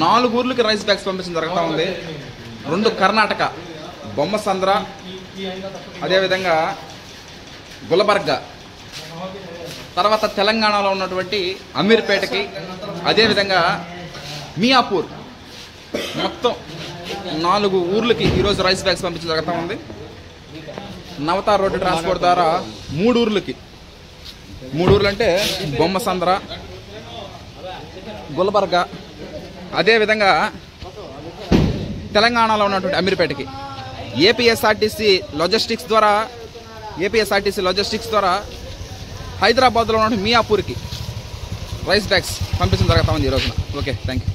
నాలుగు ఊర్లకి rice bags పంపించడం జరుగుతూ ఉంది. రెండు కర్ణాటక బొమ్మసంద్ర, అదేవిధంగా గుల్బర్గ, తర్వాత తెలంగాణలో ఉన్నటువంటి అమీర్పేటకి, అదేవిధంగా మియాపూర్, మొత్తం 4 ఊర్లకి ఈరోజు రైస్ బ్యాగ్స్ పంపించడం జరుగుతూ ఉంది. నవతార్ రోడ్డు ట్రాన్స్పోర్ట్ ద్వారా 3 ఊర్లకి, 3 ఊర్లు అంటే బొమ్మసంద్ర, గుల్బర్గ, అదేవిధంగా తెలంగాణలో ఉన్నటువంటి అమీర్పేటకి ఏపీఎస్ఆర్టీసీ లాజిస్టిక్స్ ద్వారా హైదరాబాద్లో ఉన్నటువంటి మియాపూర్కి రైస్ బ్యాగ్స్ పంపించడం జరుగుతూ ఉంది ఈ రోజున. Okay, thank you.